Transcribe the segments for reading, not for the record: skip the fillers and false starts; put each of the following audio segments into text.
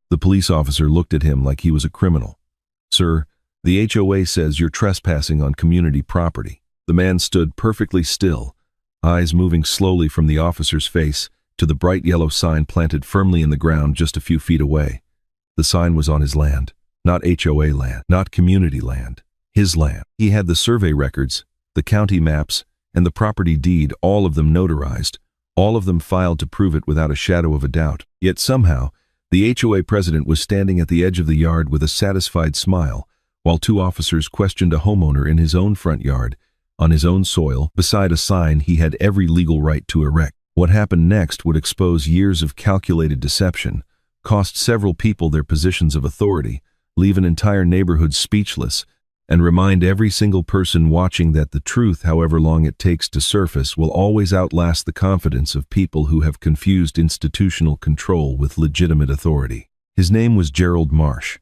The police officer looked at him like he was a criminal. "Sir, the HOA says you're trespassing on community property." The man stood perfectly still, eyes moving slowly from the officer's face to the bright yellow sign planted firmly in the ground just a few feet away. The sign was on his land, not HOA land, not community land, his land. He had the survey records, the county maps, and the property deed, all of them notarized, all of them filed to prove it without a shadow of a doubt. Yet somehow, the HOA president was standing at the edge of the yard with a satisfied smile, while two officers questioned a homeowner in his own front yard, on his own soil, beside a sign he had every legal right to erect. What happened next would expose years of calculated deception, cost several people their positions of authority, leave an entire neighborhood speechless, and remind every single person watching that the truth, however long it takes to surface, will always outlast the confidence of people who have confused institutional control with legitimate authority. His name was Gerald Marsh.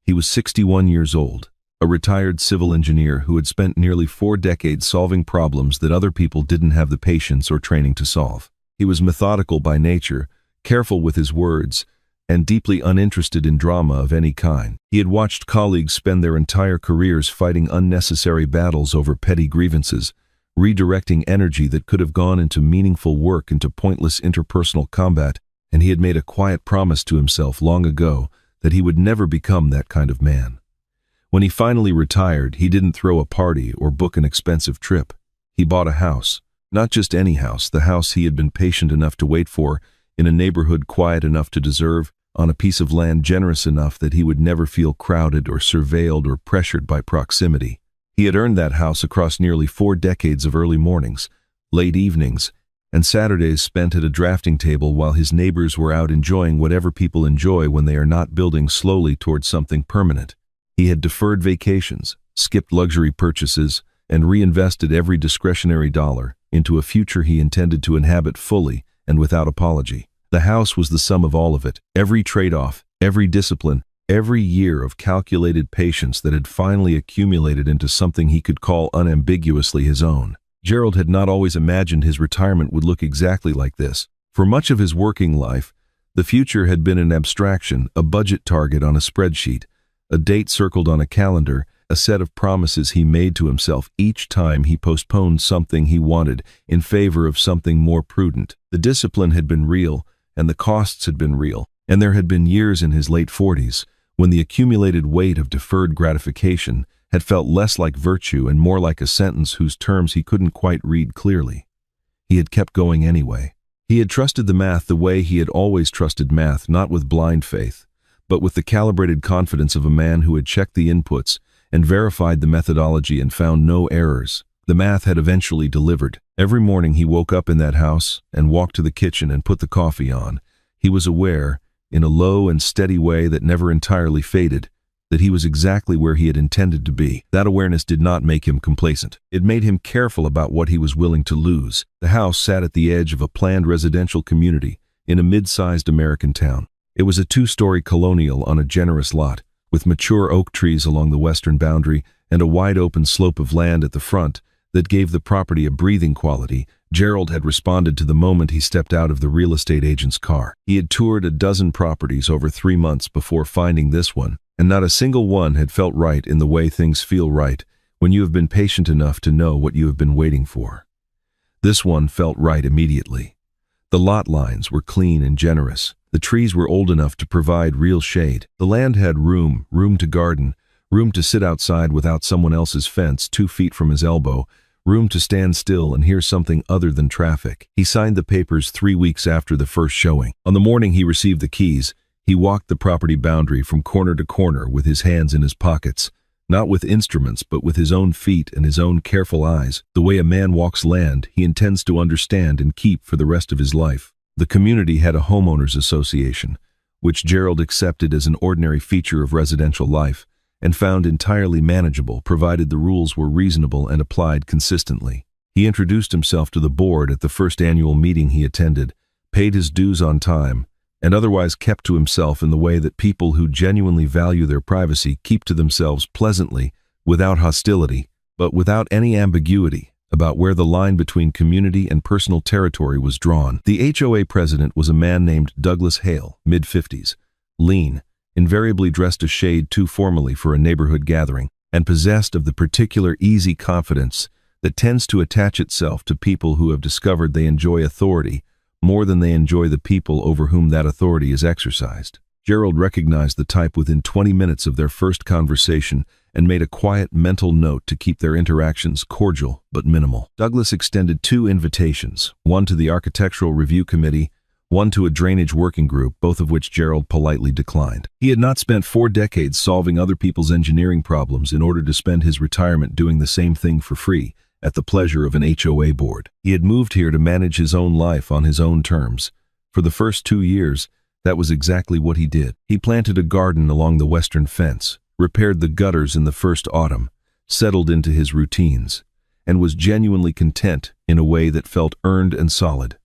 He was 61 years old, a retired civil engineer who had spent nearly 4 decades solving problems that other people didn't have the patience or training to solve. He was methodical by nature, careful with his words, and deeply uninterested in drama of any kind. He had watched colleagues spend their entire careers fighting unnecessary battles over petty grievances, redirecting energy that could have gone into meaningful work into pointless interpersonal combat, and he had made a quiet promise to himself long ago that he would never become that kind of man. When he finally retired, he didn't throw a party or book an expensive trip. He bought a house, not just any house, the house he had been patient enough to wait for, in a neighborhood quiet enough to deserve, on a piece of land generous enough that he would never feel crowded or surveilled or pressured by proximity. He had earned that house across nearly 4 decades of early mornings, late evenings, and Saturdays spent at a drafting table while his neighbors were out enjoying whatever people enjoy when they are not building slowly towards something permanent. He had deferred vacations, skipped luxury purchases, and reinvested every discretionary dollar into a future he intended to inhabit fully and without apology. The house was the sum of all of it, every trade-off, every discipline, every year of calculated patience that had finally accumulated into something he could call unambiguously his own. Gerald had not always imagined his retirement would look exactly like this. For much of his working life, the future had been an abstraction, a budget target on a spreadsheet, a date circled on a calendar, a set of promises he made to himself each time he postponed something he wanted in favor of something more prudent. The discipline had been real, and the costs had been real, and there had been years in his late 40s when the accumulated weight of deferred gratification had felt less like virtue and more like a sentence whose terms he couldn't quite read clearly. He had kept going anyway. He had trusted the math the way he had always trusted math, not with blind faith, but with the calibrated confidence of a man who had checked the inputs and verified the methodology and found no errors. The math had eventually delivered. Every morning he woke up in that house and walked to the kitchen and put the coffee on. He was aware, in a low and steady way that never entirely faded, that he was exactly where he had intended to be. That awareness did not make him complacent. It made him careful about what he was willing to lose. The house sat at the edge of a planned residential community in a mid-sized American town. It was a 2-story colonial on a generous lot, with mature oak trees along the western boundary and a wide open slope of land at the front that gave the property a breathing quality. Gerald had responded to the moment he stepped out of the real estate agent's car. He had toured a dozen properties over 3 months before finding this one, and not a single one had felt right in the way things feel right when you have been patient enough to know what you have been waiting for. This one felt right immediately. The lot lines were clean and generous. The trees were old enough to provide real shade. The land had room to garden, room to sit outside without someone else's fence 2 feet from his elbow, room to stand still and hear something other than traffic. He signed the papers 3 weeks after the first showing. On the morning he received the keys, he walked the property boundary from corner to corner with his hands in his pockets, not with instruments but with his own feet and his own careful eyes. The way a man walks land, he intends to understand and keep for the rest of his life. The community had a homeowners association, which Gerald accepted as an ordinary feature of residential life and found entirely manageable provided the rules were reasonable and applied consistently. He introduced himself to the board at the first annual meeting he attended, paid his dues on time, and otherwise kept to himself in the way that people who genuinely value their privacy keep to themselves pleasantly, without hostility, but without any ambiguity about where the line between community and personal territory was drawn. The HOA president was a man named Douglas Hale, mid-50s, lean, invariably dressed a shade too formally for a neighborhood gathering, and possessed of the particular easy confidence that tends to attach itself to people who have discovered they enjoy authority more than they enjoy the people over whom that authority is exercised. Gerald recognized the type within 20 minutes of their first conversation and made a quiet mental note to keep their interactions cordial but minimal. Douglas extended 2 invitations, one to the Architectural Review Committee, one to a drainage working group, both of which Gerald politely declined. He had not spent 4 decades solving other people's engineering problems in order to spend his retirement doing the same thing for free, at the pleasure of an HOA board. He had moved here to manage his own life on his own terms. For the first 2 years, that was exactly what he did. He planted a garden along the western fence, repaired the gutters in the first autumn, settled into his routines, and was genuinely content in a way that felt earned and solid.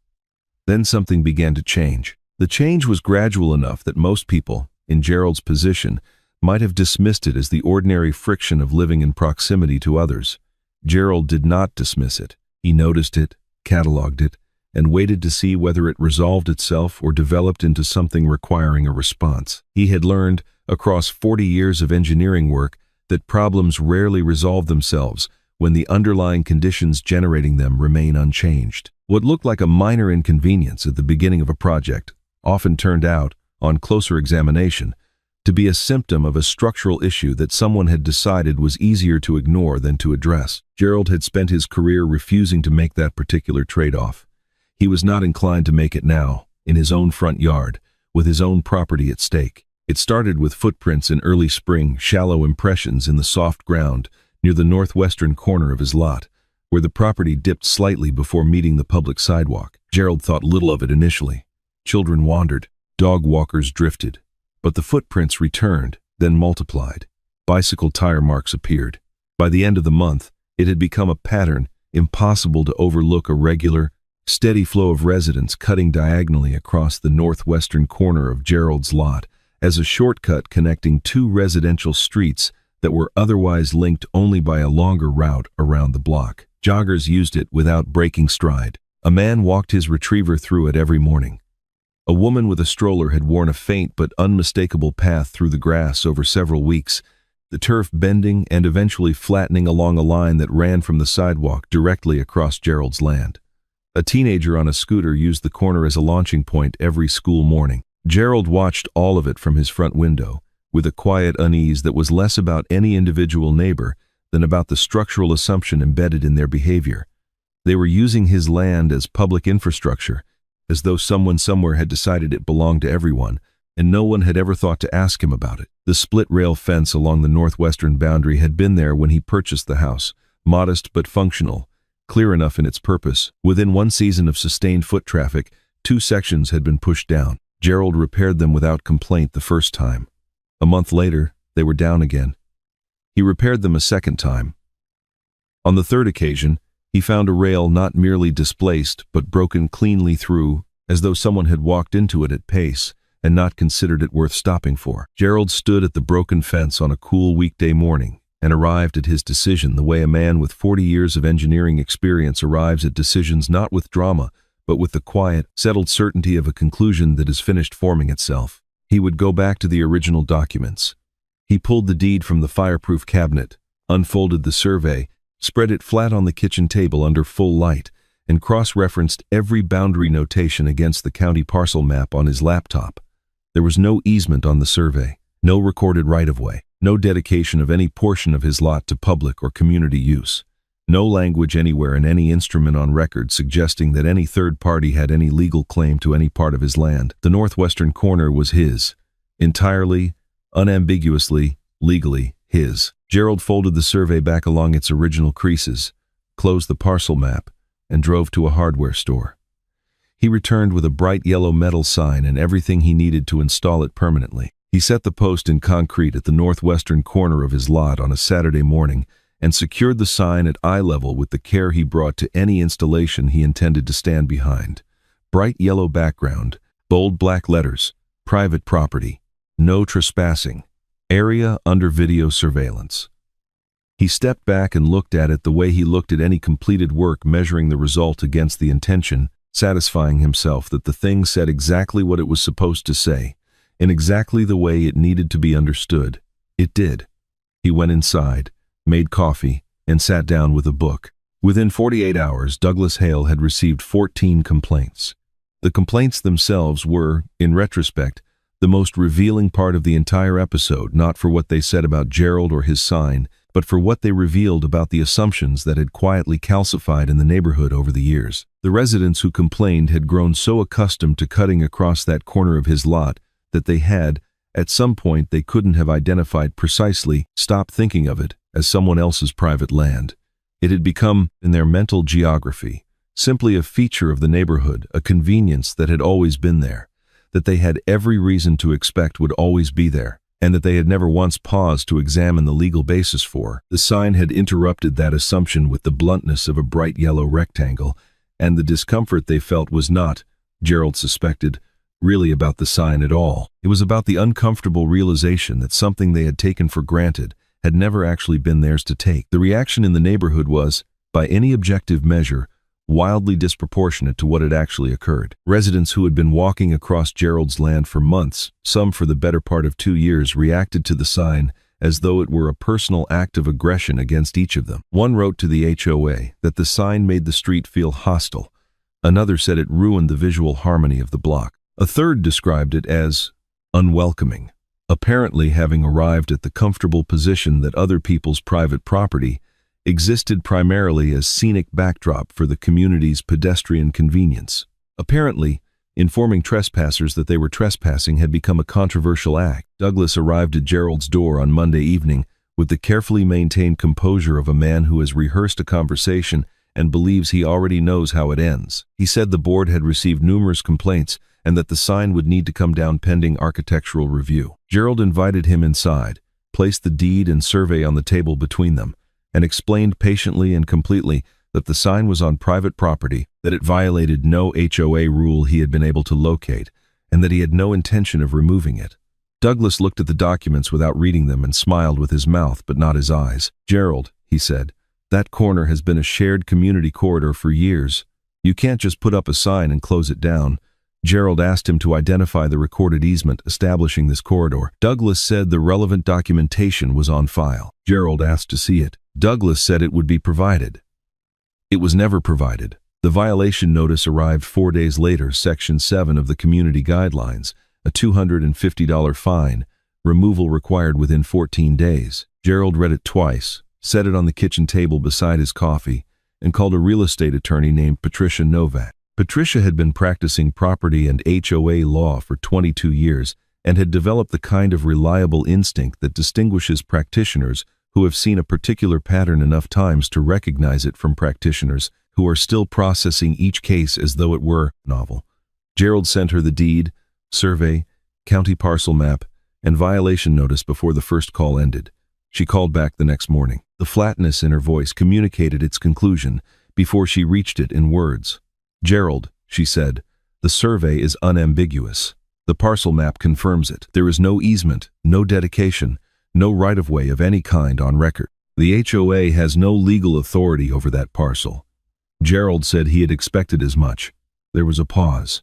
Then something began to change. The change was gradual enough that most people, in Gerald's position, might have dismissed it as the ordinary friction of living in proximity to others. Gerald did not dismiss it. He noticed it, cataloged it, and waited to see whether it resolved itself or developed into something requiring a response. He had learned, across 40 years of engineering work, that problems rarely resolve themselves when the underlying conditions generating them remain unchanged. What looked like a minor inconvenience at the beginning of a project often turned out, on closer examination, to be a symptom of a structural issue that someone had decided was easier to ignore than to address. Gerald had spent his career refusing to make that particular trade-off. He was not inclined to make it now, in his own front yard, with his own property at stake. It started with footprints in early spring, shallow impressions in the soft ground near the northwestern corner of his lot, where the property dipped slightly before meeting the public sidewalk. Gerald thought little of it initially. Children wandered, dog walkers drifted, but the footprints returned, then multiplied. Bicycle tire marks appeared. By the end of the month, it had become a pattern impossible to overlook, a regular, steady flow of residents cutting diagonally across the northwestern corner of Gerald's lot as a shortcut connecting 2 residential streets that were otherwise linked only by a longer route around the block. Joggers used it without breaking stride. A man walked his retriever through it every morning. A woman with a stroller had worn a faint but unmistakable path through the grass over several weeks, the turf bending and eventually flattening along a line that ran from the sidewalk directly across Gerald's land. A teenager on a scooter used the corner as a launching point every school morning. Gerald watched all of it from his front window, with a quiet unease that was less about any individual neighbor than about the structural assumption embedded in their behavior. They were using his land as public infrastructure, as though someone somewhere had decided it belonged to everyone, and no one had ever thought to ask him about it. The split-rail fence along the northwestern boundary had been there when he purchased the house, modest but functional, clear enough in its purpose. Within 1 season of sustained foot traffic, 2 sections had been pushed down. Gerald repaired them without complaint the first time. A month later, they were down again. He repaired them a second time. On the third occasion, he found a rail not merely displaced but broken cleanly through, as though someone had walked into it at pace and not considered it worth stopping for. Gerald stood at the broken fence on a cool weekday morning and arrived at his decision the way a man with 40 years of engineering experience arrives at decisions, not with drama, but with the quiet, settled certainty of a conclusion that is finished forming itself. He would go back to the original documents. He pulled the deed from the fireproof cabinet, unfolded the survey, spread it flat on the kitchen table under full light, and cross-referenced every boundary notation against the county parcel map on his laptop. There was no easement on the survey, no recorded right-of-way, no dedication of any portion of his lot to public or community use, no language anywhere in any instrument on record suggesting that any third party had any legal claim to any part of his land. The northwestern corner was his, entirely, unambiguously, legally his. Gerald folded the survey back along its original creases, closed the parcel map, and drove to a hardware store. He returned with a bright yellow metal sign and everything he needed to install it permanently. He set the post in concrete at the northwestern corner of his lot on a Saturday morning and secured the sign at eye level with the care he brought to any installation he intended to stand behind. Bright yellow background, bold black letters, private property, no trespassing, area under video surveillance. He stepped back and looked at it the way he looked at any completed work, measuring the result against the intention, satisfying himself that the thing said exactly what it was supposed to say, in exactly the way it needed to be understood. It did. He went inside, made coffee, and sat down with a book. Within 48 hours, Douglas Hale had received 14 complaints. The complaints themselves were, in retrospect, the most revealing part of the entire episode, not for what they said about Gerald or his sign, but for what they revealed about the assumptions that had quietly calcified in the neighborhood over the years. The residents who complained had grown so accustomed to cutting across that corner of his lot that they had, at some point they couldn't have identified precisely, stopped thinking of it as someone else's private land. It had become, in their mental geography, simply a feature of the neighborhood, a convenience that had always been there, that they had every reason to expect would always be there, and that they had never once paused to examine the legal basis for. The sign had interrupted that assumption with the bluntness of a bright yellow rectangle, and the discomfort they felt was not, Gerald suspected, really about the sign at all. It was about the uncomfortable realization that something they had taken for granted had never actually been theirs to take. The reaction in the neighborhood was, by any objective measure, wildly disproportionate to what had actually occurred. Residents who had been walking across Gerald's land for months, some for the better part of 2 years, reacted to the sign as though it were a personal act of aggression against each of them. One wrote to the HOA that the sign made the street feel hostile. Another said it ruined the visual harmony of the block. A third described it as unwelcoming. Apparently, having arrived at the comfortable position that other people's private property existed primarily as scenic backdrop for the community's pedestrian convenience. Apparently, informing trespassers that they were trespassing had become a controversial act. Douglas arrived at Gerald's door on Monday evening with the carefully maintained composure of a man who has rehearsed a conversation and believes he already knows how it ends. He said the board had received numerous complaints and that the sign would need to come down pending architectural review. Gerald invited him inside, placed the deed and survey on the table between them, and explained patiently and completely that the sign was on private property, that it violated no HOA rule he had been able to locate, and that he had no intention of removing it. Douglas looked at the documents without reading them and smiled with his mouth but not his eyes. "Gerald," he said, "that corner has been a shared community corridor for years. You can't just put up a sign and close it down." Gerald asked him to identify the recorded easement establishing this corridor. Douglas said the relevant documentation was on file. Gerald asked to see it. Douglas said it would be provided. It was never provided. The violation notice arrived 4 days later, Section 7 of the Community Guidelines, a $250 fine, removal required within 14 days. Gerald read it twice, set it on the kitchen table beside his coffee, and called a real estate attorney named Patricia Novak. Patricia had been practicing property and HOA law for 22 years and had developed the kind of reliable instinct that distinguishes practitioners who have seen a particular pattern enough times to recognize it from practitioners who are still processing each case as though it were novel. Gerald sent her the deed, survey, county parcel map, and violation notice before the first call ended. She called back the next morning. The flatness in her voice communicated its conclusion before she reached it in words. "Gerald," she said, "the survey is unambiguous. The parcel map confirms it. There is no easement, no dedication, no right-of-way of any kind on record. The HOA has no legal authority over that parcel." Gerald said he had expected as much. There was a pause.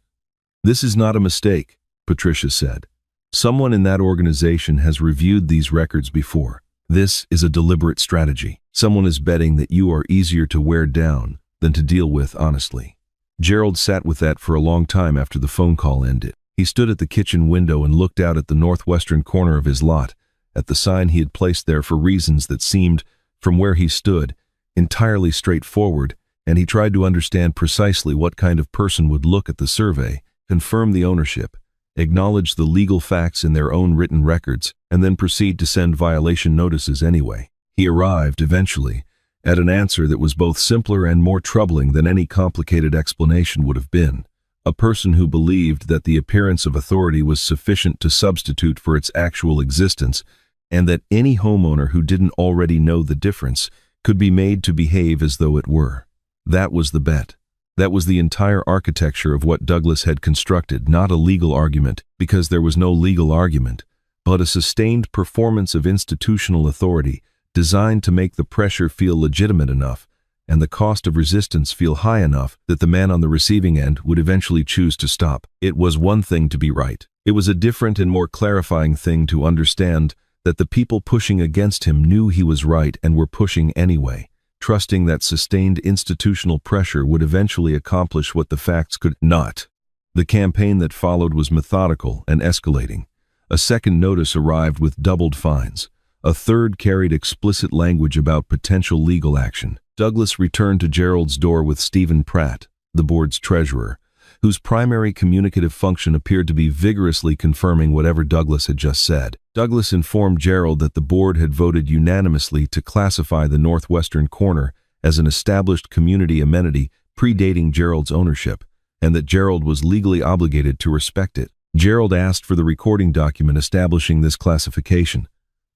"This is not a mistake," Patricia said. "Someone in that organization has reviewed these records before. This is a deliberate strategy. Someone is betting that you are easier to wear down than to deal with honestly." Gerald sat with that for a long time after the phone call ended. He stood at the kitchen window and looked out at the northwestern corner of his lot, at the sign he had placed there for reasons that seemed, from where he stood, entirely straightforward, and he tried to understand precisely what kind of person would look at the survey, confirm the ownership, acknowledge the legal facts in their own written records, and then proceed to send violation notices anyway. He arrived, eventually, at an answer that was both simpler and more troubling than any complicated explanation would have been. A person who believed that the appearance of authority was sufficient to substitute for its actual existence, and that any homeowner who didn't already know the difference could be made to behave as though it were. That was the bet. That was the entire architecture of what Douglas had constructed, not a legal argument, because there was no legal argument, but a sustained performance of institutional authority designed to make the pressure feel legitimate enough and the cost of resistance feel high enough that the man on the receiving end would eventually choose to stop. It was one thing to be right. It was a different and more clarifying thing to understand that the people pushing against him knew he was right and were pushing anyway, trusting that sustained institutional pressure would eventually accomplish what the facts could not. The campaign that followed was methodical and escalating. A second notice arrived with doubled fines. A third carried explicit language about potential legal action. Douglas returned to Gerald's door with Stephen Pratt, the board's treasurer, whose primary communicative function appeared to be vigorously confirming whatever Douglas had just said. Douglas informed Gerald that the board had voted unanimously to classify the northwestern corner as an established community amenity predating Gerald's ownership, and that Gerald was legally obligated to respect it. Gerald asked for the recording document establishing this classification.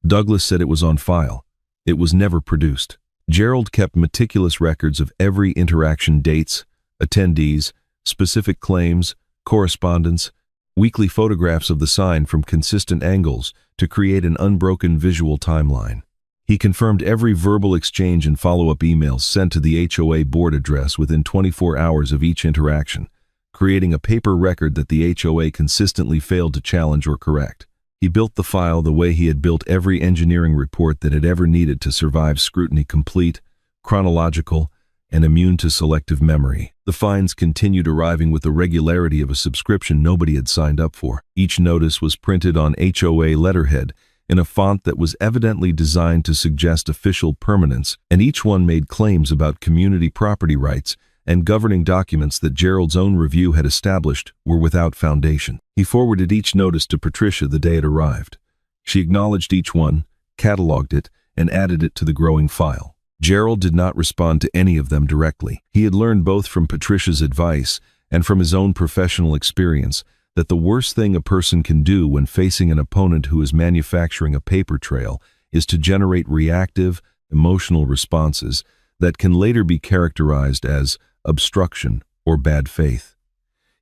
Douglas said it was on file. It was never produced. Gerald kept meticulous records of every interaction, dates, attendees, specific claims, correspondence, weekly photographs of the sign from consistent angles to create an unbroken visual timeline. He confirmed every verbal exchange and follow-up emails sent to the HOA board address within 24 hours of each interaction, creating a paper record that the HOA consistently failed to challenge or correct. He built the file the way he had built every engineering report that had ever needed to survive scrutiny: complete, chronological, and immune to selective memory. The fines continued arriving with the regularity of a subscription nobody had signed up for. Each notice was printed on HOA letterhead in a font that was evidently designed to suggest official permanence, and each one made claims about community property rights and governing documents that Gerald's own review had established were without foundation. He forwarded each notice to Patricia the day it arrived. She acknowledged each one, cataloged it, and added it to the growing file. Gerald did not respond to any of them directly. He had learned both from Patricia's advice and from his own professional experience that the worst thing a person can do when facing an opponent who is manufacturing a paper trail is to generate reactive, emotional responses that can later be characterized as obstruction or bad faith.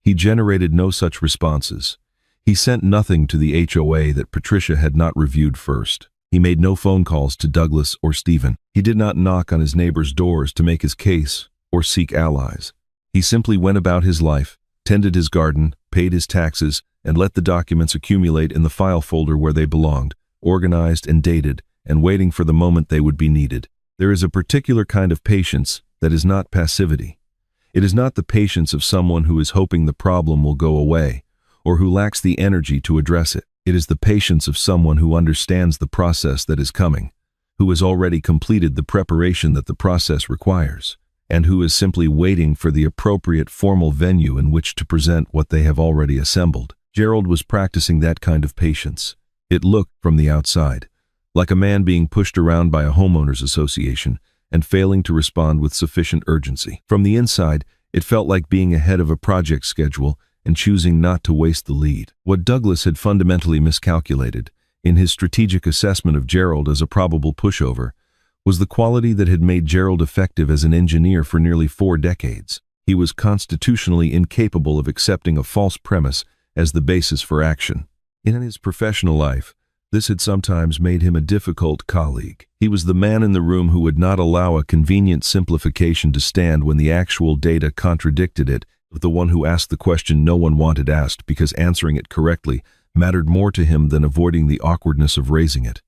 He generated no such responses. He sent nothing to the HOA that Patricia had not reviewed first. He made no phone calls to Douglas or Stephen. He did not knock on his neighbors' doors to make his case or seek allies. He simply went about his life, tended his garden, paid his taxes, and let the documents accumulate in the file folder where they belonged, organized and dated, and waiting for the moment they would be needed. There is a particular kind of patience that is not passivity. It is not the patience of someone who is hoping the problem will go away, or who lacks the energy to address it. It is the patience of someone who understands the process that is coming, who has already completed the preparation that the process requires, and who is simply waiting for the appropriate formal venue in which to present what they have already assembled. Gerald was practicing that kind of patience. It looked, from the outside, like a man being pushed around by a homeowners association and failing to respond with sufficient urgency. From the inside, it felt like being ahead of a project schedule and choosing not to waste the lead. What Douglas had fundamentally miscalculated in his strategic assessment of Gerald as a probable pushover was the quality that had made Gerald effective as an engineer for nearly 4 decades. He was constitutionally incapable of accepting a false premise as the basis for action. In his professional life, this had sometimes made him a difficult colleague. He was the man in the room who would not allow a convenient simplification to stand when the actual data contradicted it, the one who asked the question no one wanted asked because answering it correctly mattered more to him than avoiding the awkwardness of raising it.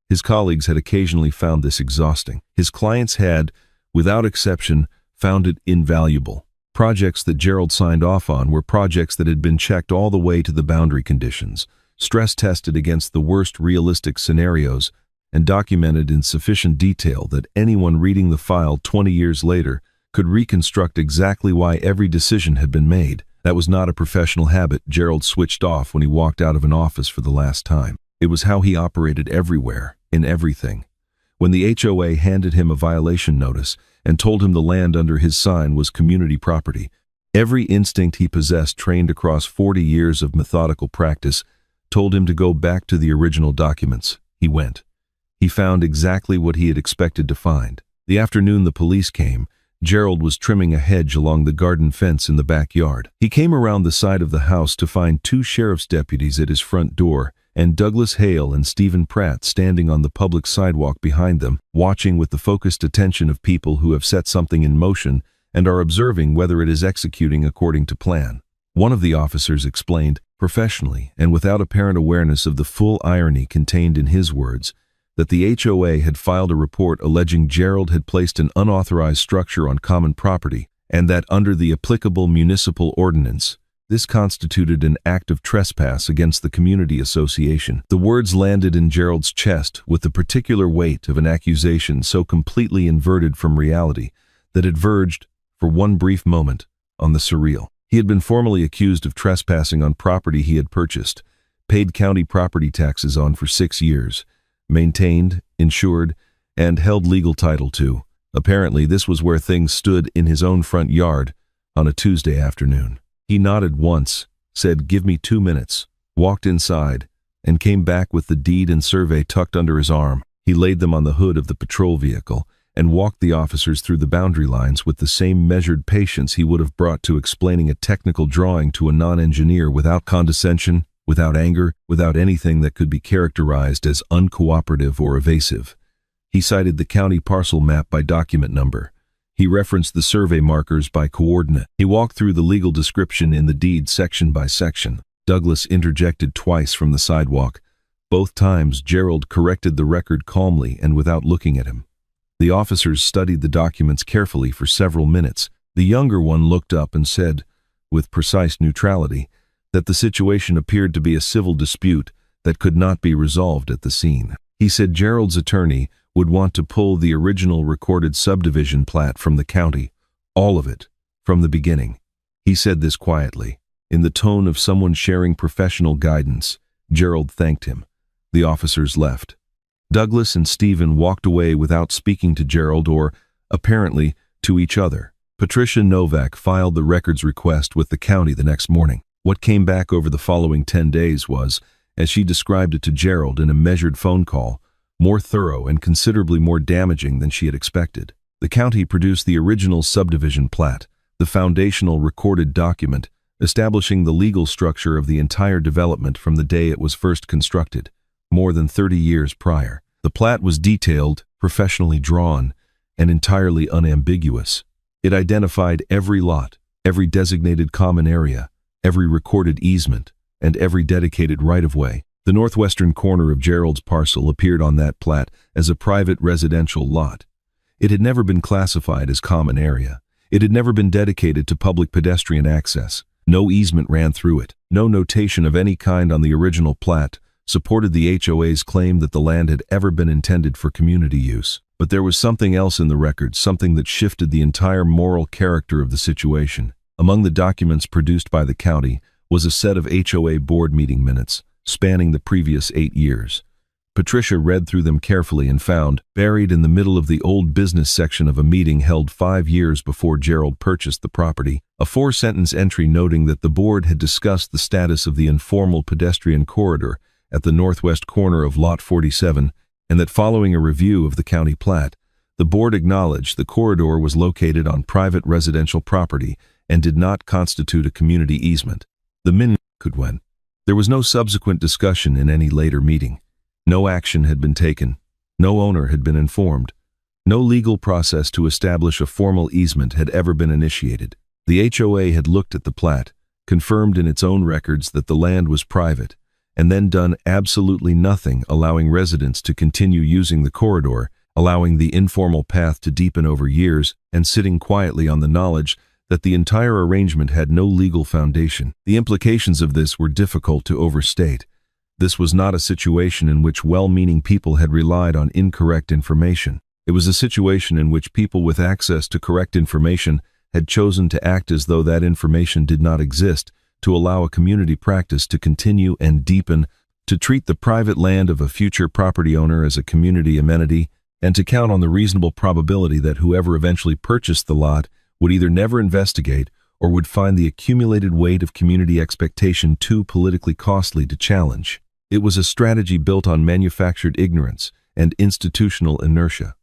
His colleagues had occasionally found this exhausting. His clients had, without exception, found it invaluable. Projects that Gerald signed off on were projects that had been checked all the way to the boundary conditions, stress-tested against the worst realistic scenarios, and documented in sufficient detail that anyone reading the file 20 years later could reconstruct exactly why every decision had been made. That was not a professional habit Gerald switched off when he walked out of an office for the last time. It was how he operated everywhere, in everything. When the HOA handed him a violation notice and told him the land under his sign was community property, every instinct he possessed, trained across 40 years of methodical practice, told him to go back to the original documents. He went. He found exactly what he had expected to find. The afternoon the police came, Gerald was trimming a hedge along the garden fence in the backyard. He came around the side of the house to find 2 sheriff's deputies at his front door and Douglas Hale and Stephen Pratt standing on the public sidewalk behind them, watching with the focused attention of people who have set something in motion and are observing whether it is executing according to plan. One of the officers explained, professionally and without apparent awareness of the full irony contained in his words, that the HOA had filed a report alleging Gerald had placed an unauthorized structure on common property, and that under the applicable municipal ordinance, this constituted an act of trespass against the community association. The words landed in Gerald's chest with the particular weight of an accusation so completely inverted from reality that it verged, for one brief moment, on the surreal. He had been formally accused of trespassing on property he had purchased, paid county property taxes on for 6 years, maintained, insured, and held legal title to. Apparently, this was where things stood in his own front yard on a Tuesday afternoon. He nodded once, said, "Give me 2 minutes," walked inside, and came back with the deed and survey tucked under his arm. He laid them on the hood of the patrol vehicle and walked the officers through the boundary lines with the same measured patience he would have brought to explaining a technical drawing to a non-engineer, without condescension, without anger, without anything that could be characterized as uncooperative or evasive. He cited the county parcel map by document number. He referenced the survey markers by coordinate. He walked through the legal description in the deed section by section. Douglas interjected twice from the sidewalk. Both times Gerald corrected the record calmly and without looking at him. The officers studied the documents carefully for several minutes. The younger one looked up and said, with precise neutrality, that the situation appeared to be a civil dispute that could not be resolved at the scene. He said Gerald's attorney would want to pull the original recorded subdivision plat from the county, all of it, from the beginning. He said this quietly, in the tone of someone sharing professional guidance. Gerald thanked him. The officers left. Douglas and Stephen walked away without speaking to Gerald or, apparently, to each other. Patricia Novak filed the records request with the county the next morning. What came back over the following 10 days was, as she described it to Gerald in a measured phone call, more thorough and considerably more damaging than she had expected. The county produced the original subdivision plat, the foundational recorded document establishing the legal structure of the entire development from the day it was first constructed, more than 30 years prior. The plat was detailed, professionally drawn, and entirely unambiguous. It identified every lot, every designated common area, every recorded easement, and every dedicated right-of-way. The northwestern corner of Gerald's parcel appeared on that plat as a private residential lot. It had never been classified as common area. It had never been dedicated to public pedestrian access. No easement ran through it. No notation of any kind on the original plat supported the HOA's claim that the land had ever been intended for community use. But there was something else in the record, something that shifted the entire moral character of the situation. Among the documents produced by the county was a set of HOA board meeting minutes, spanning the previous 8 years. Patricia read through them carefully and found, buried in the middle of the old business section of a meeting held 5 years before Gerald purchased the property, a 4-sentence entry noting that the board had discussed the status of the informal pedestrian corridor at the northwest corner of Lot 47, and that following a review of the county plat, the board acknowledged the corridor was located on private residential property and did not constitute a community easement. The min could win. There was no subsequent discussion in any later meeting. No action had been taken. No owner had been informed. No legal process to establish a formal easement had ever been initiated. The HOA had looked at the plat, confirmed in its own records that the land was private, and then done absolutely nothing, allowing residents to continue using the corridor, allowing the informal path to deepen over years, and sitting quietly on the knowledge that the entire arrangement had no legal foundation. The implications of this were difficult to overstate. This was not a situation in which well-meaning people had relied on incorrect information. It was a situation in which people with access to correct information had chosen to act as though that information did not exist, to allow a community practice to continue and deepen, to treat the private land of a future property owner as a community amenity, and to count on the reasonable probability that whoever eventually purchased the lot would either never investigate or would find the accumulated weight of community expectation too politically costly to challenge. It was a strategy built on manufactured ignorance and institutional inertia.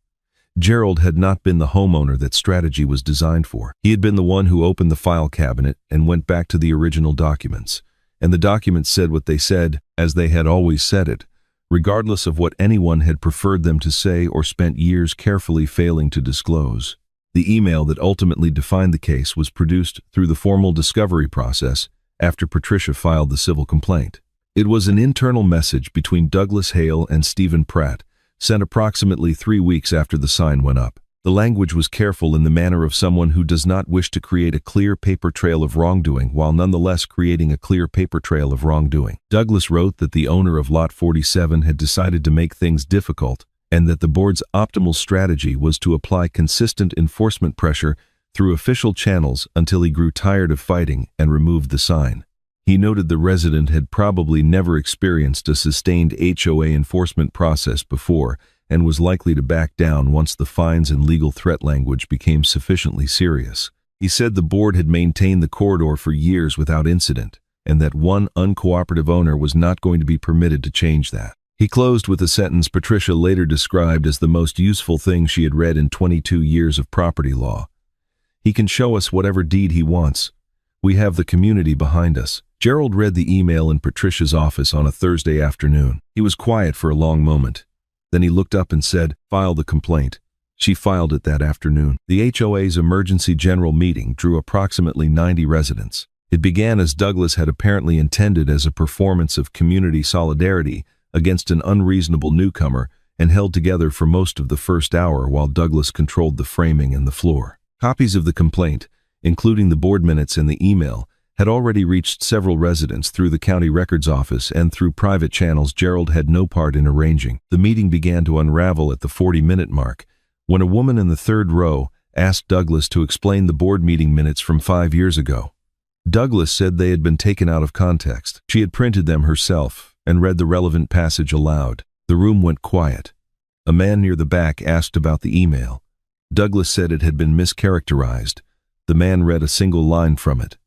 Gerald had not been the homeowner that strategy was designed for. He had been the one who opened the file cabinet and went back to the original documents. And the documents said what they said, as they had always said it, regardless of what anyone had preferred them to say or spent years carefully failing to disclose. The email that ultimately defined the case was produced through the formal discovery process after Patricia filed the civil complaint. It was an internal message between Douglas Hale and Stephen Pratt, sent approximately 3 weeks after the sign went up. The language was careful in the manner of someone who does not wish to create a clear paper trail of wrongdoing while nonetheless creating a clear paper trail of wrongdoing. Douglas wrote that the owner of Lot 47 had decided to make things difficult and that the board's optimal strategy was to apply consistent enforcement pressure through official channels until he grew tired of fighting and removed the sign. He noted the resident had probably never experienced a sustained HOA enforcement process before and was likely to back down once the fines and legal threat language became sufficiently serious. He said the board had maintained the corridor for years without incident, and that one uncooperative owner was not going to be permitted to change that. He closed with a sentence Patricia later described as the most useful thing she had read in 22 years of property law. "He can show us whatever deed he wants. We have the community behind us." Gerald read the email in Patricia's office on a Thursday afternoon. He was quiet for a long moment. Then he looked up and said, "File the complaint." She filed it that afternoon. The HOA's emergency general meeting drew approximately 90 residents. It began as Douglas had apparently intended as a performance of community solidarity against an unreasonable newcomer and held together for most of the first hour while Douglas controlled the framing and the floor. Copies of the complaint, including the board minutes and the email, had already reached several residents through the county records office and through private channels Gerald had no part in arranging. The meeting began to unravel at the 40-minute mark, when a woman in the third row asked Douglas to explain the board meeting minutes from 5 years ago. Douglas said they had been taken out of context. She had printed them herself and read the relevant passage aloud. The room went quiet. A man near the back asked about the email. Douglas said it had been mischaracterized. The man read a single line from it.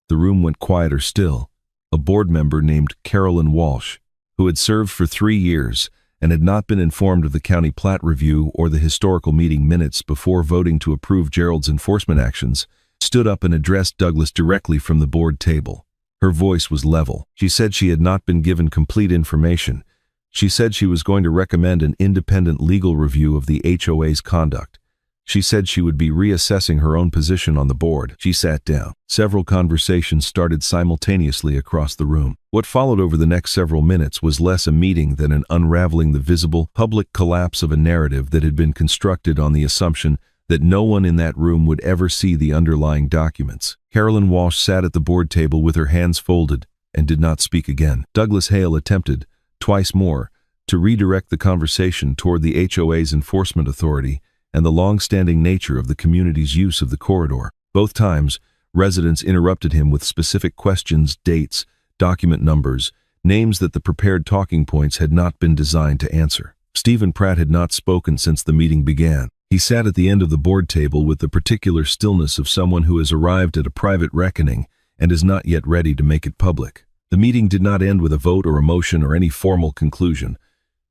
The room went quieter still. A board member named Carolyn Walsh, who had served for 3 years and had not been informed of the county plat review or the historical meeting minutes before voting to approve Gerald's enforcement actions, stood up and addressed Douglas directly from the board table. Her voice was level. She said she had not been given complete information. She said she was going to recommend an independent legal review of the HOA's conduct. She said she would be reassessing her own position on the board. She sat down. Several conversations started simultaneously across the room. What followed over the next several minutes was less a meeting than an unraveling the visible, public collapse of a narrative that had been constructed on the assumption that no one in that room would ever see the underlying documents. Carolyn Walsh sat at the board table with her hands folded and did not speak again. Douglas Hale attempted, twice more, to redirect the conversation toward the HOA's enforcement authority and the long-standing nature of the community's use of the corridor. Both times, residents interrupted him with specific questions, dates, document numbers, names that the prepared talking points had not been designed to answer. Stephen Pratt had not spoken since the meeting began. He sat at the end of the board table with the particular stillness of someone who has arrived at a private reckoning and is not yet ready to make it public. The meeting did not end with a vote or a motion or any formal conclusion.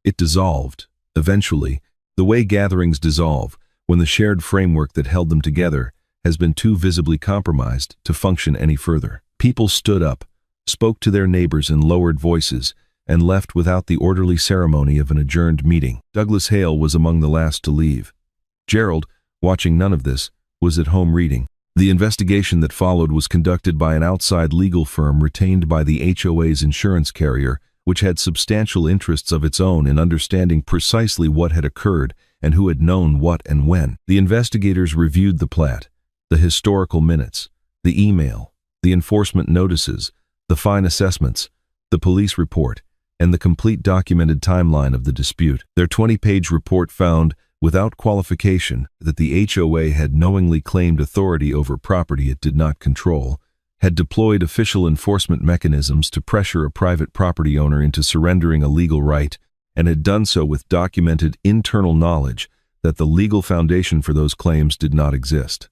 It dissolved, eventually, the way gatherings dissolve when the shared framework that held them together has been too visibly compromised to function any further. People stood up, spoke to their neighbors in lowered voices, and left without the orderly ceremony of an adjourned meeting. Douglas Hale was among the last to leave. Gerald, watching none of this, was at home reading. The investigation that followed was conducted by an outside legal firm retained by the HOA's insurance carrier, which had substantial interests of its own in understanding precisely what had occurred and who had known what and when. The investigators reviewed the plat, the historical minutes, the email, the enforcement notices, the fine assessments, the police report, and the complete documented timeline of the dispute. Their 20-page report found, without qualification, that the HOA had knowingly claimed authority over property it did not control, had deployed official enforcement mechanisms to pressure a private property owner into surrendering a legal right, and had done so with documented internal knowledge that the legal foundation for those claims did not exist.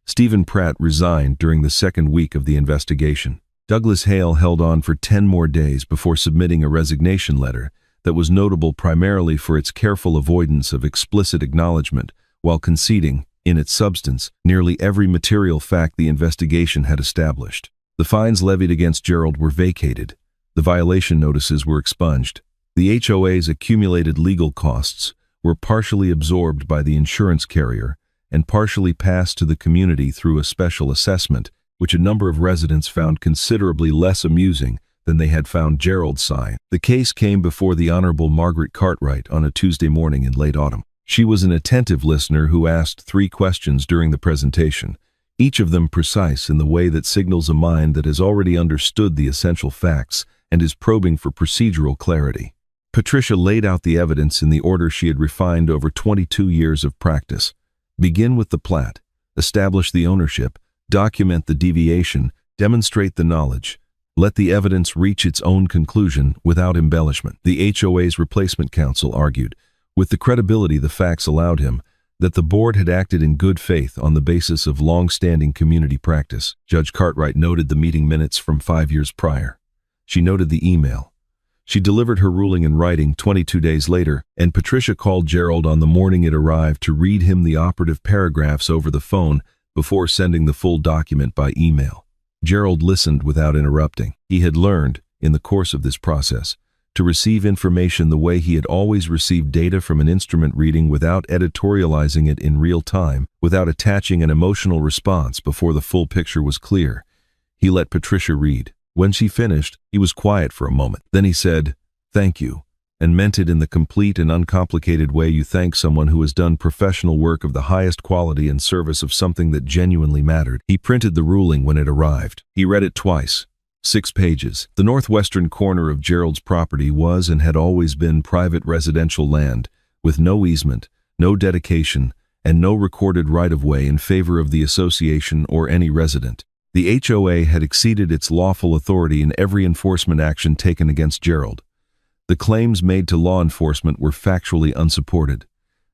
Stephen Pratt resigned during the second week of the investigation. Douglas Hale held on for 10 more days before submitting a resignation letter that was notable primarily for its careful avoidance of explicit acknowledgement while conceding, in its substance, nearly every material fact the investigation had established. The fines levied against Gerald were vacated. The violation notices were expunged. The HOA's accumulated legal costs were partially absorbed by the insurance carrier and partially passed to the community through a special assessment which a number of residents found considerably less amusing than they had found Gerald's sign. The case came before the Honorable Margaret Cartwright on a Tuesday morning in late autumn. She was an attentive listener who asked 3 questions during the presentation, each of them precise in the way that signals a mind that has already understood the essential facts and is probing for procedural clarity. Patricia laid out the evidence in the order she had refined over 22 years of practice. Begin with the plat, establish the ownership, document the deviation, demonstrate the knowledge. Let the evidence reach its own conclusion without embellishment. The HOA's replacement counsel argued, with the credibility the facts allowed him, that the board had acted in good faith on the basis of long-standing community practice. Judge Cartwright noted the meeting minutes from 5 years prior. She noted the email. She delivered her ruling in writing 22 days later, and Patricia called Gerald on the morning it arrived to read him the operative paragraphs over the phone before sending the full document by email. Gerald listened without interrupting. He had learned, in the course of this process, to receive information the way he had always received data from an instrument reading without editorializing it in real time, without attaching an emotional response before the full picture was clear. He let Patricia read. When she finished, he was quiet for a moment. Then he said, "Thank you," and meant it in the complete and uncomplicated way you thank someone who has done professional work of the highest quality in service of something that genuinely mattered. He printed the ruling when it arrived. He read it twice. 6 pages. The northwestern corner of Gerald's property was and had always been private residential land, with no easement, no dedication, and no recorded right-of-way in favor of the association or any resident. The HOA had exceeded its lawful authority in every enforcement action taken against Gerald. The claims made to law enforcement were factually unsupported.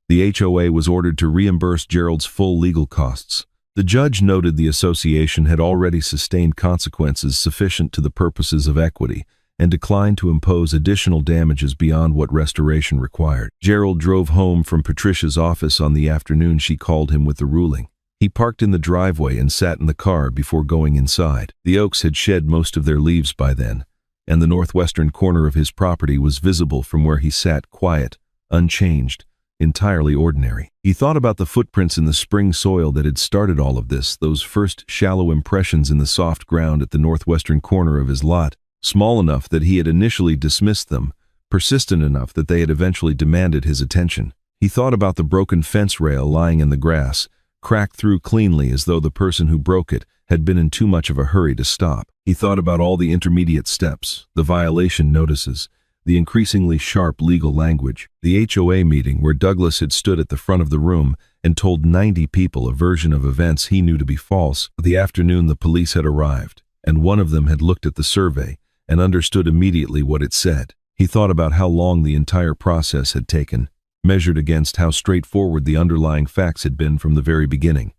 The HOA was ordered to reimburse Gerald's full legal costs. The judge noted the association had already sustained consequences sufficient to the purposes of equity and declined to impose additional damages beyond what restoration required. Gerald drove home from Patricia's office on the afternoon she called him with the ruling. He parked in the driveway and sat in the car before going inside. The oaks had shed most of their leaves by then, and the northwestern corner of his property was visible from where he sat, quiet, unchanged, entirely ordinary. He thought about the footprints in the spring soil that had started all of this, those first shallow impressions in the soft ground at the northwestern corner of his lot, small enough that he had initially dismissed them, persistent enough that they had eventually demanded his attention. He thought about the broken fence rail lying in the grass, cracked through cleanly as though the person who broke it had been in too much of a hurry to stop. He thought about all the intermediate steps, the violation notices, the increasingly sharp legal language, the HOA meeting where Douglas had stood at the front of the room and told 90 people a version of events he knew to be false. The afternoon the police had arrived, and one of them had looked at the survey and understood immediately what it said. He thought about how long the entire process had taken, measured against how straightforward the underlying facts had been from the very beginning.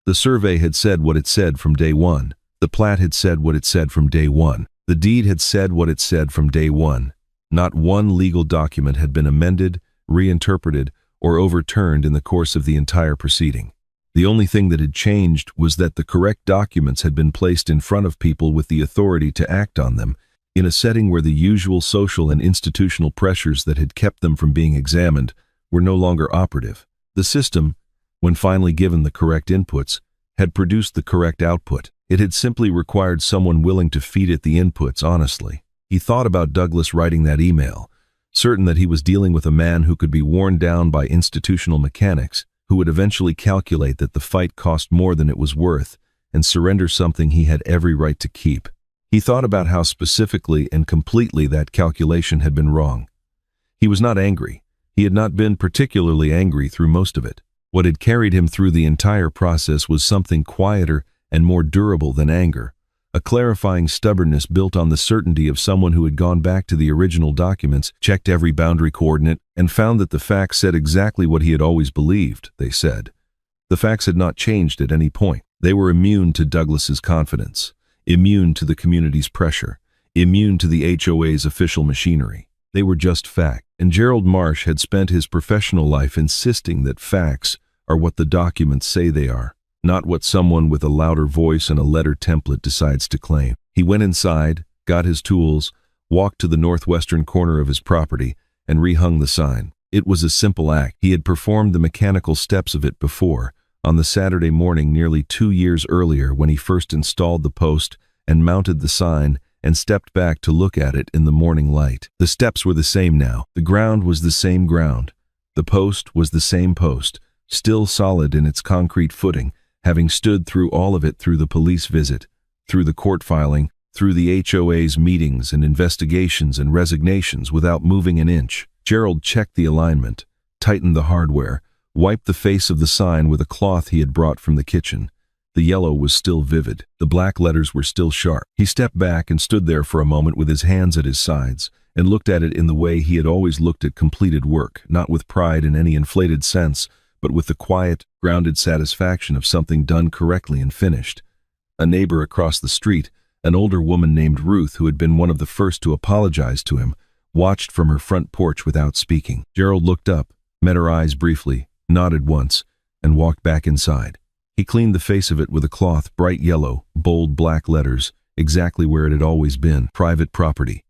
The survey had said what it said from day one. The plat had said what it said from day one. The deed had said what it said from day one. Not one legal document had been amended, reinterpreted, or overturned in the course of the entire proceeding. The only thing that had changed was that the correct documents had been placed in front of people with the authority to act on them, in a setting where the usual social and institutional pressures that had kept them from being examined were no longer operative. The system, when finally given the correct inputs, had produced the correct output. It had simply required someone willing to feed it the inputs honestly. He thought about Douglas writing that email, certain that he was dealing with a man who could be worn down by institutional mechanics, who would eventually calculate that the fight cost more than it was worth and surrender something he had every right to keep. He thought about how specifically and completely that calculation had been wrong. He was not angry. He had not been particularly angry through most of it. What had carried him through the entire process was something quieter and more durable than anger, a clarifying stubbornness built on the certainty of someone who had gone back to the original documents, checked every boundary coordinate, and found that the facts said exactly what he had always believed, they said. The facts had not changed at any point. They were immune to Douglas's confidence, immune to the community's pressure, immune to the HOA's official machinery. They were just fact, and Gerald Marsh had spent his professional life insisting that facts are what the documents say they are, not what someone with a louder voice and a letter template decides to claim. He went inside, got his tools, walked to the northwestern corner of his property, and rehung the sign. It was a simple act. He had performed the mechanical steps of it before, on the Saturday morning nearly 2 years earlier when he first installed the post and mounted the sign and stepped back to look at it in the morning light. The steps were the same now. The ground was the same ground. The post was the same post, still solid in its concrete footing, having stood through all of it, through the police visit, through the court filing, through the HOA's meetings and investigations and resignations, without moving an inch. Gerald checked the alignment, tightened the hardware, wiped the face of the sign with a cloth he had brought from the kitchen. The yellow was still vivid. The black letters were still sharp. He stepped back and stood there for a moment with his hands at his sides and looked at it in the way he had always looked at completed work, not with pride in any inflated sense, but with the quiet, grounded satisfaction of something done correctly and finished. A neighbor across the street, an older woman named Ruth, who had been one of the first to apologize to him, watched from her front porch without speaking. Gerald looked up, met her eyes briefly, nodded once, and walked back inside. He cleaned the face of it with a cloth, bright yellow, bold black letters, exactly where it had always been: private property.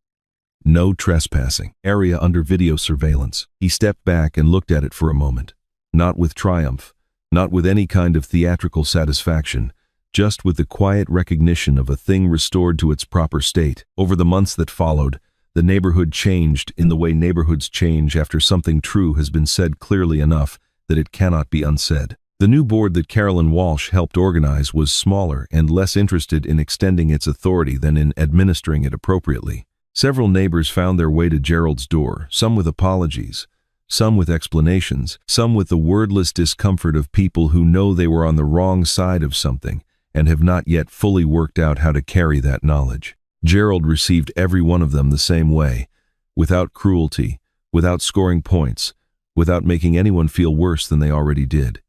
No trespassing. Area under video surveillance. He stepped back and looked at it for a moment. Not with triumph, not with any kind of theatrical satisfaction, just with the quiet recognition of a thing restored to its proper state. Over the months that followed, the neighborhood changed in the way neighborhoods change after something true has been said clearly enough that it cannot be unsaid. The new board that Carolyn Walsh helped organize was smaller and less interested in extending its authority than in administering it appropriately. Several neighbors found their way to Gerald's door, some with apologies, some with explanations, some with the wordless discomfort of people who know they were on the wrong side of something and have not yet fully worked out how to carry that knowledge. Gerald received every one of them the same way, without cruelty, without scoring points, without making anyone feel worse than they already did.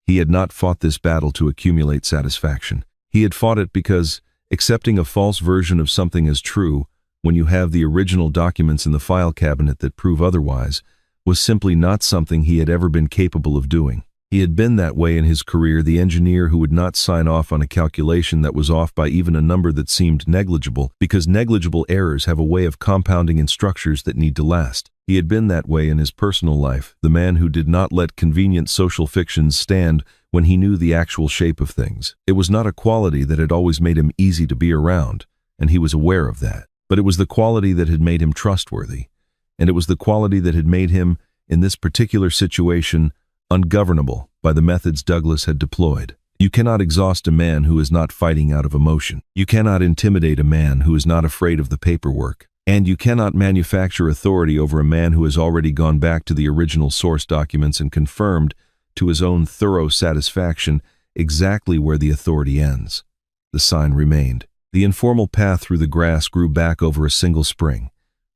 He had not fought this battle to accumulate satisfaction. He had fought it because accepting a false version of something as true, when you have the original documents in the file cabinet that prove otherwise, was simply not something he had ever been capable of doing. He had been that way in his career, the engineer who would not sign off on a calculation that was off by even a number that seemed negligible, because negligible errors have a way of compounding in structures that need to last. He had been that way in his personal life, the man who did not let convenient social fictions stand when he knew the actual shape of things. It was not a quality that had always made him easy to be around, and he was aware of that. But it was the quality that had made him trustworthy, and it was the quality that had made him, in this particular situation, ungovernable by the methods Douglas had deployed. You cannot exhaust a man who is not fighting out of emotion. You cannot intimidate a man who is not afraid of the paperwork. And you cannot manufacture authority over a man who has already gone back to the original source documents and confirmed, to his own thorough satisfaction, exactly where the authority ends. The sign remained. The informal path through the grass grew back over a single spring.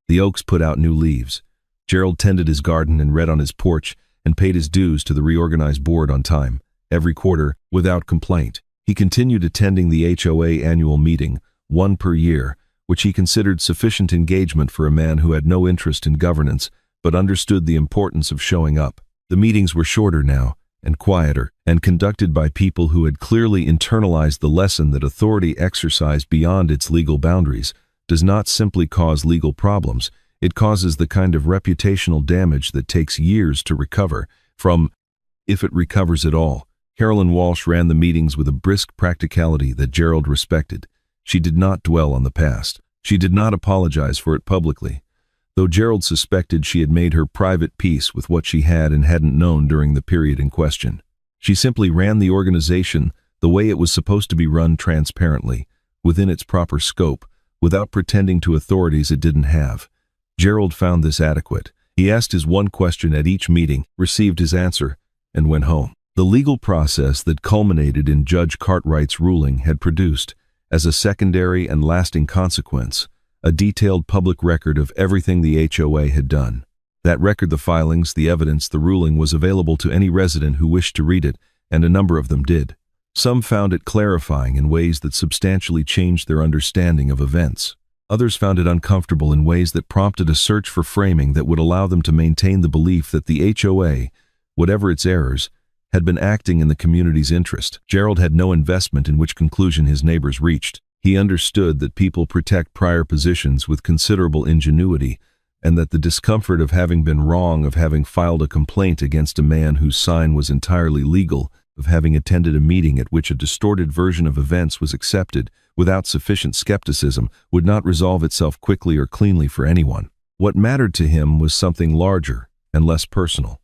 The oaks put out new leaves. Gerald tended his garden and read on his porch and paid his dues to the reorganized board on time, every quarter, without complaint. He continued attending the HOA annual meeting, one per year, which he considered sufficient engagement for a man who had no interest in governance but understood the importance of showing up. The meetings were shorter now, and quieter, and conducted by people who had clearly internalized the lesson that authority exercised beyond its legal boundaries does not simply cause legal problems, it causes the kind of reputational damage that takes years to recover from, if it recovers at all. Carolyn Walsh ran the meetings with a brisk practicality that Gerald respected. She did not dwell on the past. She did not apologize for it publicly, though Gerald suspected she had made her private peace with what she had and hadn't known during the period in question. She simply ran the organization the way it was supposed to be run, transparently, within its proper scope, without pretending to authorities it didn't have. Gerald found this adequate. He asked his one question at each meeting, received his answer, and went home. The legal process that culminated in Judge Cartwright's ruling had produced, as a secondary and lasting consequence, a detailed public record of everything the HOA had done. That record, the filings, the evidence, the ruling, was available to any resident who wished to read it, and a number of them did. Some found it clarifying in ways that substantially changed their understanding of events. Others found it uncomfortable in ways that prompted a search for framing that would allow them to maintain the belief that the HOA, whatever its errors, had been acting in the community's interest. Gerald had no investment in which conclusion his neighbors reached. He understood that people protect prior positions with considerable ingenuity, and that the discomfort of having been wrong, of having filed a complaint against a man whose sign was entirely legal, of having attended a meeting at which a distorted version of events was accepted without sufficient skepticism would not resolve itself quickly or cleanly for anyone. What mattered to him was something larger and less personal.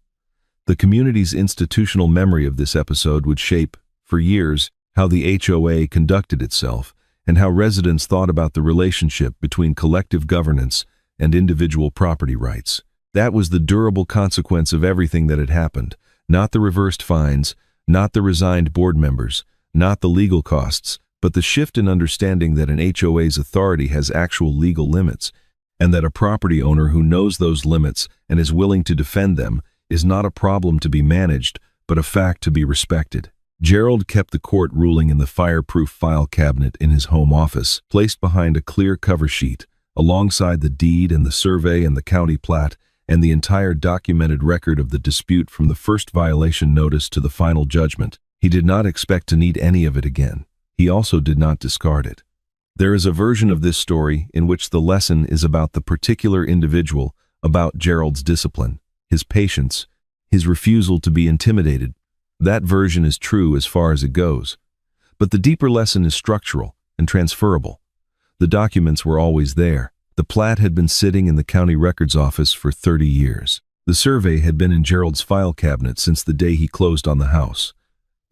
The community's institutional memory of this episode would shape, for years, how the HOA conducted itself and how residents thought about the relationship between collective governance and individual property rights. That was the durable consequence of everything that had happened, not the reversed fines, not the resigned board members, not the legal costs, but the shift in understanding that an HOA's authority has actual legal limits, and that a property owner who knows those limits and is willing to defend them is not a problem to be managed, but a fact to be respected. Gerald kept the court ruling in the fireproof file cabinet in his home office, placed behind a clear cover sheet, alongside the deed and the survey and the county plat, and the entire documented record of the dispute from the first violation notice to the final judgment. He did not expect to need any of it again. He also did not discard it. There is a version of this story in which the lesson is about the particular individual, about Gerald's discipline, his patience, his refusal to be intimidated. That version is true as far as it goes. But the deeper lesson is structural and transferable. The documents were always there. The plat had been sitting in the county records office for 30 years. The survey had been in Gerald's file cabinet since the day he closed on the house.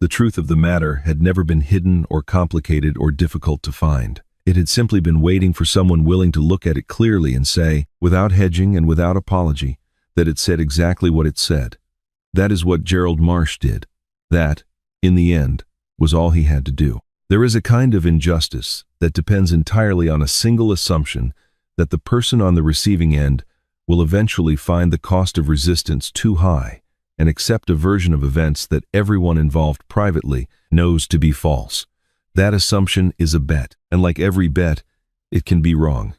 The truth of the matter had never been hidden or complicated or difficult to find. It had simply been waiting for someone willing to look at it clearly and say, without hedging and without apology, that it said exactly what it said. That is what Gerald Marsh did. That, in the end, was all he had to do. There is a kind of injustice that depends entirely on a single assumption that the person on the receiving end will eventually find the cost of resistance too high and accept a version of events that everyone involved privately knows to be false. That assumption is a bet, and like every bet, it can be wrong.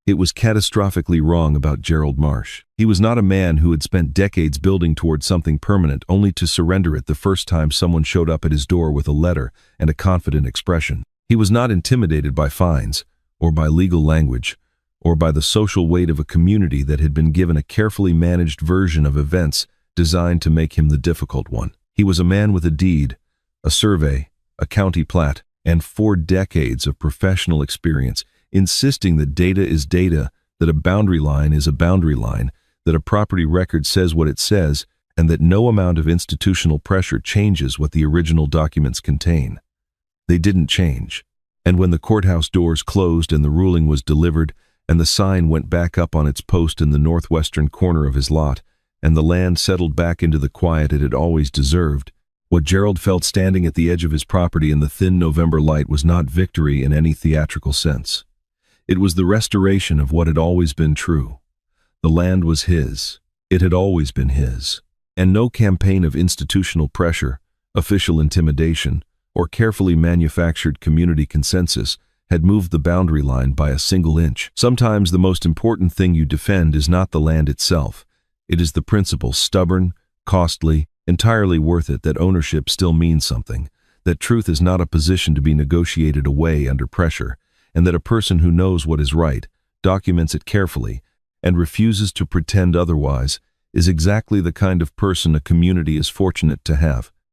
It was catastrophically wrong about Gerald Marsh. He was not a man who had spent decades building towards something permanent only to surrender it the first time someone showed up at his door with a letter and a confident expression. He was not intimidated by fines, or by legal language, or by the social weight of a community that had been given a carefully managed version of events designed to make him the difficult one. He was a man with a deed, a survey, a county plat, and 4 decades of professional experience, insisting that data is data, that a boundary line is a boundary line, that a property record says what it says, and that no amount of institutional pressure changes what the original documents contain. They didn't change. And when the courthouse doors closed and the ruling was delivered, and the sign went back up on its post in the northwestern corner of his lot, and the land settled back into the quiet it had always deserved, what Gerald felt standing at the edge of his property in the thin November light was not victory in any theatrical sense. It was the restoration of what had always been true. The land was his. It had always been his. And no campaign of institutional pressure, official intimidation, or carefully manufactured community consensus had moved the boundary line by a single inch. Sometimes the most important thing you defend is not the land itself. It is the principle, stubborn, costly, entirely worth it, that ownership still means something, that truth is not a position to be negotiated away under pressure, and that a person who knows what is right, documents it carefully, and refuses to pretend otherwise is exactly the kind of person a community is fortunate to have.